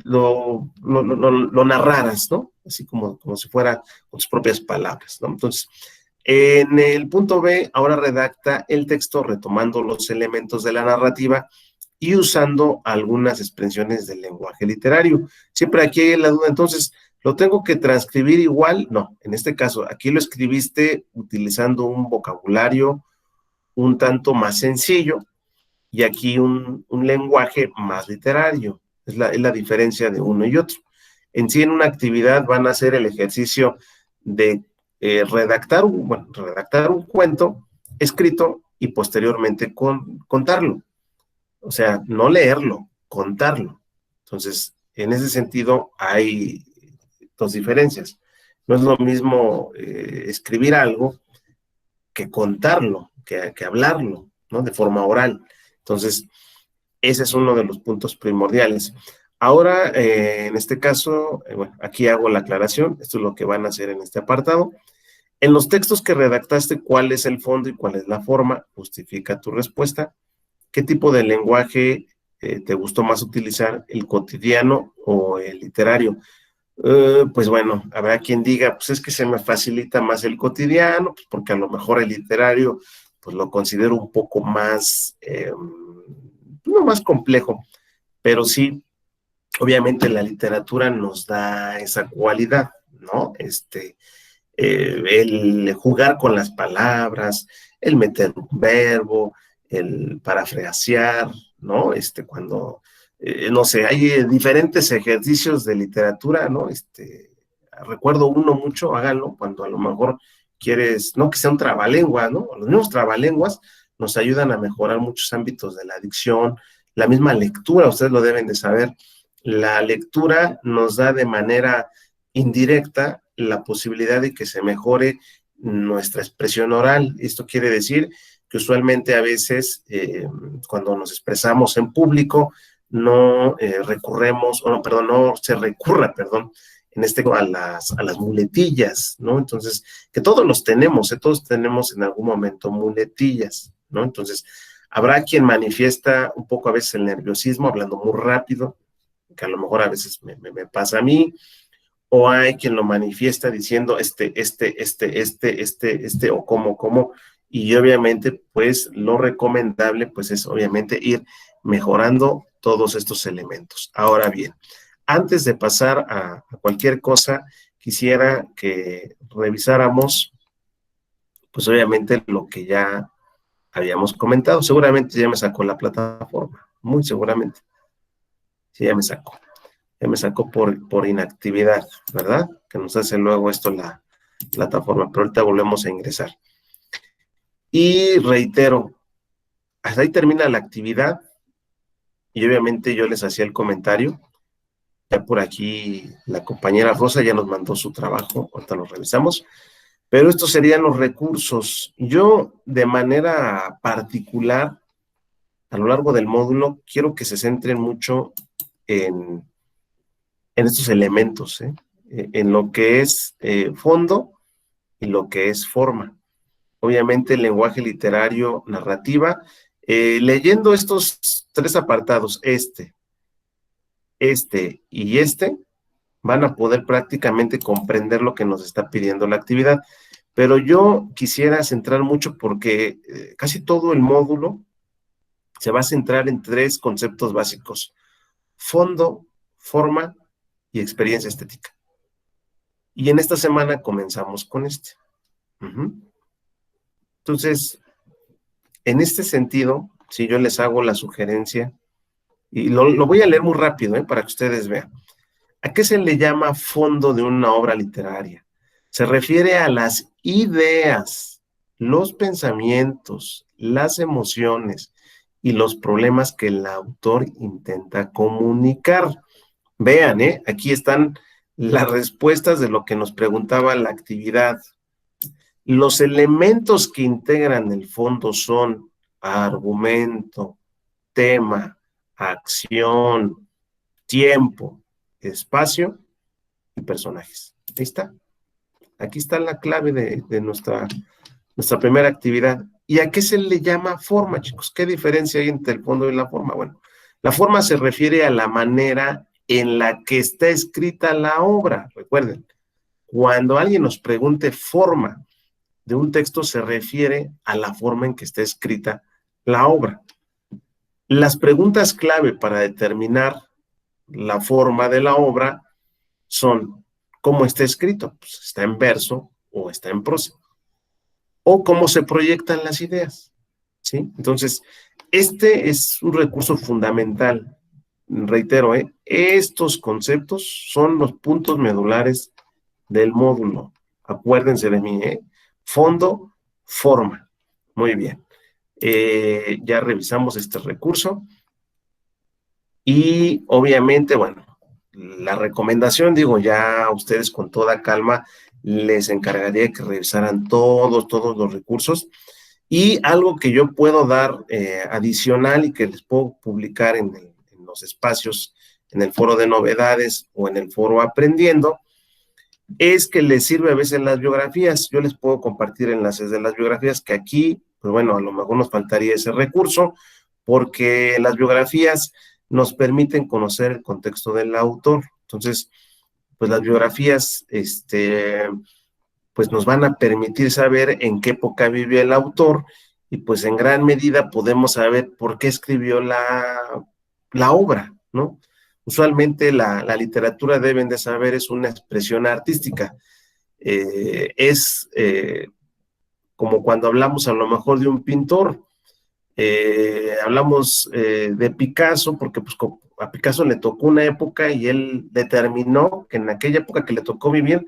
[SPEAKER 1] lo narraras, ¿no? Así como si fuera con tus propias palabras, ¿no? Entonces, en el punto B, ahora redacta el texto retomando los elementos de la narrativa y usando algunas expresiones del lenguaje literario. Siempre aquí hay la duda, entonces, ¿lo tengo que transcribir igual? No, en este caso, aquí lo escribiste utilizando un vocabulario un tanto más sencillo y aquí un lenguaje más literario. Es la diferencia de uno y otro. En sí, en una actividad van a hacer el ejercicio de redactar un cuento escrito y posteriormente contarlo. O sea, no leerlo, contarlo. Entonces, en ese sentido hay dos diferencias. No es lo mismo escribir algo que contarlo, que hablarlo, ¿no? De forma oral. Entonces, ese es uno de los puntos primordiales. Ahora, en este caso, bueno, aquí hago la aclaración, esto es lo que van a hacer en este apartado. En los textos que redactaste, ¿cuál es el fondo y cuál es la forma? Justifica tu respuesta. ¿Qué tipo de lenguaje te gustó más utilizar, el cotidiano o el literario? Pues bueno, habrá quien diga, pues es que se me facilita más el cotidiano, pues porque a lo mejor el literario, pues lo considero un poco más, no más complejo, pero sí, obviamente la literatura nos da esa cualidad, ¿no? El jugar con las palabras, el meter un verbo, el parafrasear, ¿no? Cuando, no sé, hay diferentes ejercicios de literatura, ¿no? Recuerdo uno mucho, háganlo, cuando a lo mejor quieres, no que sea un trabalengua, ¿no? Los mismos trabalenguas nos ayudan a mejorar muchos ámbitos de la dicción, la misma lectura, ustedes lo deben de saber, la lectura nos da de manera indirecta la posibilidad de que se mejore nuestra expresión oral. Esto quiere decir que usualmente a veces cuando nos expresamos en público no recurremos, o no, perdón, no se recurra, perdón, a las muletillas, ¿no? Entonces, que todos los tenemos, todos tenemos en algún momento muletillas, ¿no? Entonces, habrá quien manifiesta un poco a veces el nerviosismo hablando muy rápido, que a lo mejor a veces me pasa a mí, o hay quien lo manifiesta diciendo o como, y obviamente, pues, lo recomendable, pues, es obviamente ir mejorando todos estos elementos. Ahora bien, antes de pasar a cualquier cosa, quisiera que revisáramos, pues, obviamente, lo que ya habíamos comentado. Seguramente ya me sacó la plataforma, muy seguramente. Sí, ya me sacó. Ya me sacó por inactividad, ¿verdad? Que nos hace luego esto la plataforma, pero ahorita volvemos a ingresar. Y reitero, hasta ahí termina la actividad y obviamente yo les hacía el comentario. Ya por aquí la compañera Rosa ya nos mandó su trabajo, ahorita lo revisamos, pero estos serían los recursos. Yo de manera particular, a lo largo del módulo, quiero que se centren mucho en estos elementos, en lo que es fondo y lo que es forma. Obviamente el lenguaje literario, narrativa, leyendo estos tres apartados, y van a poder prácticamente comprender lo que nos está pidiendo la actividad. Pero yo quisiera centrar mucho porque casi todo el módulo se va a centrar en tres conceptos básicos: fondo, forma y experiencia estética. Y en esta semana comenzamos con este. Entonces, en este sentido, si yo les hago la sugerencia, y lo voy a leer muy rápido, para que ustedes vean. ¿A qué se le llama fondo de una obra literaria? Se refiere a las ideas, los pensamientos, las emociones y los problemas que el autor intenta comunicar. Vean, aquí están las respuestas de lo que nos preguntaba la actividad. Los elementos que integran el fondo son argumento, tema, acción, tiempo, espacio y personajes. Ahí está. Aquí está la clave de nuestra primera actividad. ¿Y a qué se le llama forma, chicos? ¿Qué diferencia hay entre el fondo y la forma? Bueno, la forma se refiere a la manera en la que está escrita la obra. Recuerden, cuando alguien nos pregunte forma de un texto, se refiere a la forma en que está escrita la obra. Las preguntas clave para determinar la forma de la obra son: ¿cómo está escrito? Pues está en verso o está en prosa. O cómo se proyectan las ideas. ¿sí? Entonces, este es un recurso fundamental. Reitero, estos conceptos son los puntos medulares del módulo. Acuérdense de mí, fondo, forma. Muy bien. Ya revisamos este recurso y obviamente, bueno, la recomendación, digo, ya a ustedes con toda calma les encargaría que revisaran todos los recursos. Y algo que yo puedo dar adicional y que les puedo publicar en los espacios, en el foro de novedades o en el foro aprendiendo, es que les sirve a veces las biografías. Yo les puedo compartir enlaces de las biografías que aquí, pues bueno, a lo mejor nos faltaría ese recurso, porque las biografías nos permiten conocer el contexto del autor. Entonces, pues las biografías, pues nos van a permitir saber en qué época vivió el autor y pues en gran medida podemos saber por qué escribió la obra, ¿no? Usualmente la literatura, deben de saber, es una expresión artística. Es como cuando hablamos a lo mejor de un pintor, hablamos de Picasso porque pues a Picasso le tocó una época y él determinó que en aquella época que le tocó vivir,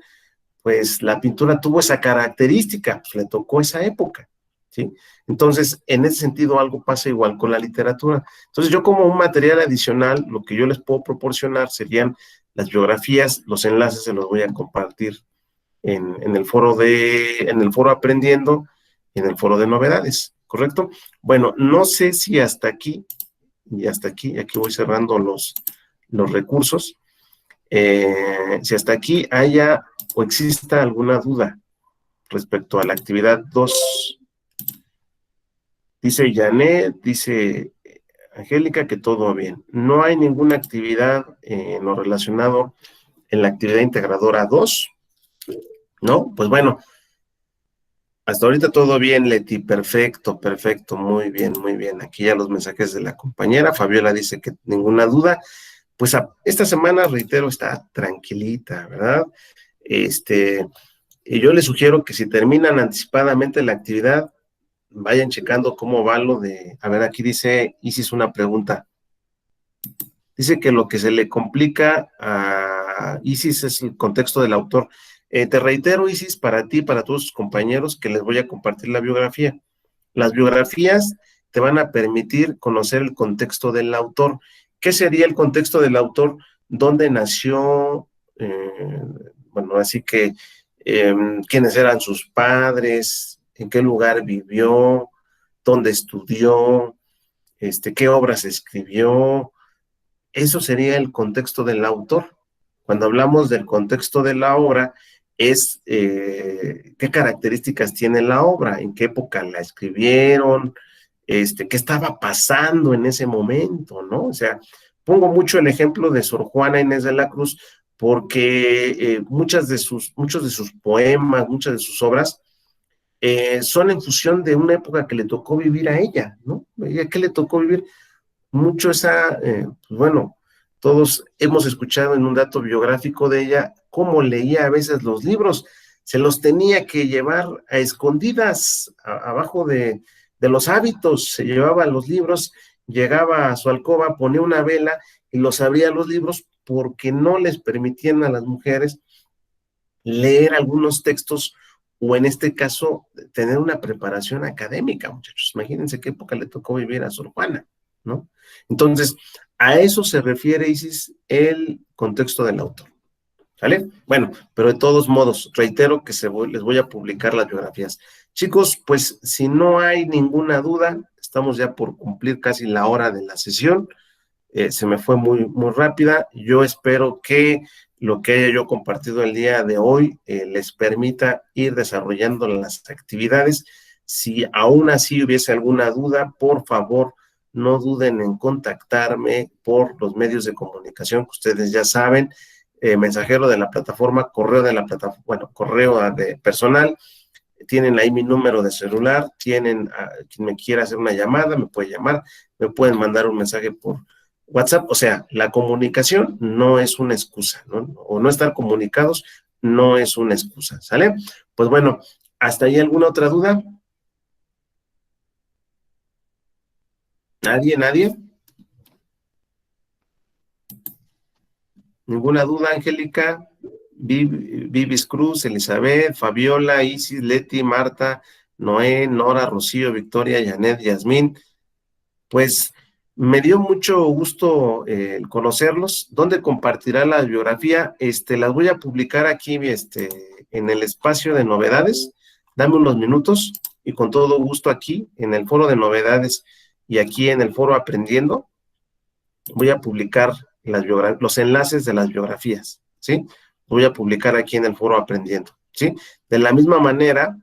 [SPEAKER 1] pues la pintura tuvo esa característica, pues le tocó esa época, ¿sí? Entonces, en ese sentido, algo pasa igual con la literatura. Entonces, yo como un material adicional, lo que yo les puedo proporcionar serían las biografías, los enlaces se los voy a compartir en el foro Aprendiendo, en el foro de novedades, ¿correcto? Bueno, no sé si hasta aquí, y hasta aquí voy cerrando los recursos, si hasta aquí haya o exista alguna duda respecto a la actividad 2. Dice Janet, dice Angélica que todo bien. No hay ninguna actividad en lo relacionado en la actividad integradora 2, ¿no? Pues bueno, hasta ahorita todo bien, Leti, perfecto, perfecto, muy bien, muy bien. Aquí ya los mensajes de la compañera, Fabiola dice que ninguna duda. Pues esta semana, reitero, está tranquilita, ¿verdad? Y yo les sugiero que si terminan anticipadamente la actividad, vayan checando cómo va lo de... A ver, aquí dice Isis una pregunta. Dice que lo que se le complica a Isis es el contexto del autor. Te reitero, Isis, para ti, para todos tus compañeros, que les voy a compartir la biografía. Las biografías te van a permitir conocer el contexto del autor. ¿Qué sería el contexto del autor? ¿Dónde nació? Bueno, así que, ¿quiénes eran sus padres? ¿En qué lugar vivió? ¿Dónde estudió? ¿Qué obras escribió? Eso sería el contexto del autor. Cuando hablamos del contexto de la obra, es qué características tiene la obra, en qué época la escribieron, qué estaba pasando en ese momento, ¿no? O sea, pongo mucho el ejemplo de Sor Juana Inés de la Cruz, porque muchos de sus poemas, muchas de sus obras, son en función de una época que le tocó vivir a ella, ¿no? ¿Ella qué le tocó vivir? Mucho pues bueno, todos hemos escuchado en un dato biográfico de ella cómo leía a veces los libros, se los tenía que llevar a escondidas abajo de los hábitos, se llevaba los libros, llegaba a su alcoba, ponía una vela y los abría los libros porque no les permitían a las mujeres leer algunos textos o en este caso tener una preparación académica, muchachos. Imagínense qué época le tocó vivir a Sor Juana, ¿no? Entonces, a eso se refiere, Isis, el contexto del autor, ¿vale? Bueno, pero de todos modos, reitero que les voy a publicar las biografías. Chicos, pues si no hay ninguna duda, estamos ya por cumplir casi la hora de la sesión. Se me fue muy, muy rápida. Yo espero que lo que haya yo compartido el día de hoy les permita ir desarrollando las actividades. Si aún así hubiese alguna duda, por favor, no duden en contactarme por los medios de comunicación que ustedes ya saben, mensajero de la plataforma, correo de la plataforma, bueno, correo de personal, tienen ahí mi número de celular, tienen quien me quiera hacer una llamada, me puede llamar, me pueden mandar un mensaje por WhatsApp. O sea, la comunicación no es una excusa, ¿no? O no estar comunicados no es una excusa, ¿sale? Pues bueno, ¿hasta ahí alguna otra duda? ¿Nadie, nadie? ¿Ninguna duda, Angélica? Vivis Cruz, Elizabeth, Fabiola, Isis, Leti, Marta, Noé, Nora, Rocío, Victoria, Janet, Yasmín. Pues me dio mucho gusto conocerlos. ¿Dónde compartirá la biografía? Las voy a publicar aquí en el espacio de novedades. Dame unos minutos y con todo gusto aquí en el foro de novedades y aquí en el foro Aprendiendo voy a publicar los enlaces de las biografías, ¿sí? Voy a publicar aquí en el foro Aprendiendo, ¿sí? De la misma manera,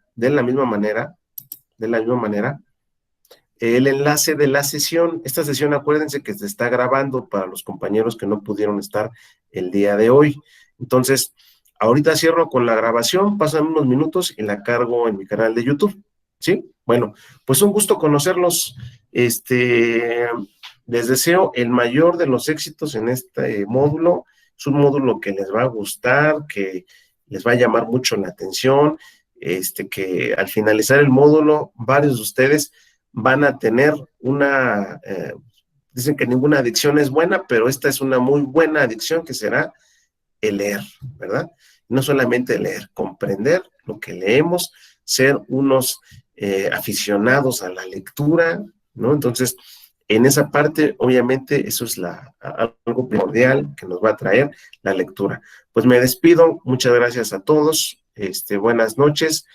[SPEAKER 1] el enlace de la sesión. Esta sesión, acuérdense que se está grabando para los compañeros que no pudieron estar el día de hoy. Entonces, ahorita cierro con la grabación, pasan unos minutos y la cargo en mi canal de YouTube, ¿sí? Bueno, pues un gusto conocerlos. Les deseo el mayor de los éxitos en este módulo. Es un módulo que les va a gustar, que les va a llamar mucho la atención, que al finalizar el módulo, varios de ustedes van a tener dicen que ninguna adicción es buena, pero esta es una muy buena adicción que será el leer, ¿verdad? No solamente leer, comprender lo que leemos, ser unos aficionados a la lectura, ¿no? Entonces, en esa parte, obviamente, eso es algo primordial que nos va a traer la lectura. Pues me despido, muchas gracias a todos, buenas noches,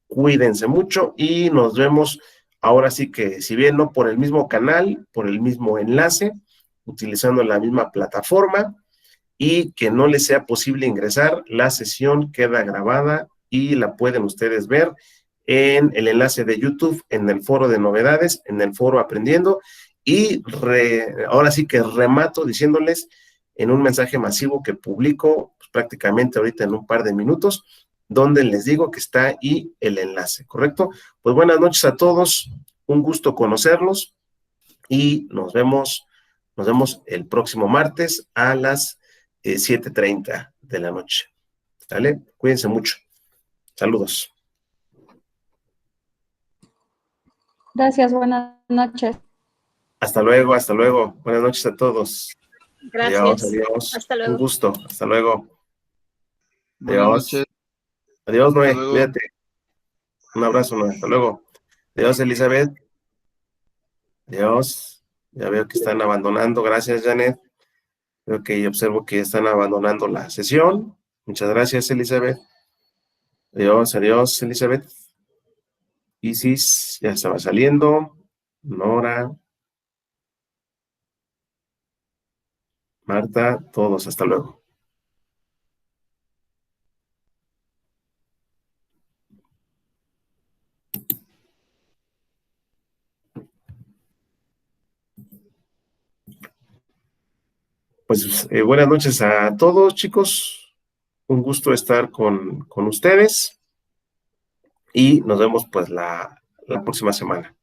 [SPEAKER 1] cuídense mucho y nos vemos ahora sí que, si bien no por el mismo canal, por el mismo enlace, utilizando la misma plataforma, y que no les sea posible ingresar, la sesión queda grabada y la pueden ustedes ver en el enlace de YouTube, en el foro de novedades, en el foro Aprendiendo, y ahora sí que remato diciéndoles en un mensaje masivo que publico pues, prácticamente ahorita en un par de minutos, donde les digo que está ahí el enlace, ¿correcto? Pues buenas noches a todos, un gusto conocerlos y nos vemos el próximo martes a las 7:30 de la noche. ¿Sale? Cuídense mucho. Saludos.
[SPEAKER 3] Gracias, buenas noches.
[SPEAKER 1] Hasta luego, hasta luego. Buenas noches a todos.
[SPEAKER 4] Gracias.
[SPEAKER 1] Adiós, adiós.
[SPEAKER 4] Hasta luego.
[SPEAKER 1] Un gusto. Hasta luego.
[SPEAKER 5] Buenas
[SPEAKER 1] Adiós.
[SPEAKER 5] noches.
[SPEAKER 1] Adiós, Noé.
[SPEAKER 5] Hasta luego.
[SPEAKER 1] Cuídate. Un abrazo, Noé. Hasta luego. Adiós, Elizabeth. Adiós. Ya veo que están abandonando. Gracias, Janet. Veo que observo que están abandonando la sesión. Muchas gracias, Elizabeth. Adiós, adiós, Elizabeth. Isis, ya estaba saliendo. Nora. Marta, todos, hasta luego. Pues buenas noches a todos, chicos. Un gusto estar con ustedes y nos vemos pues la próxima semana.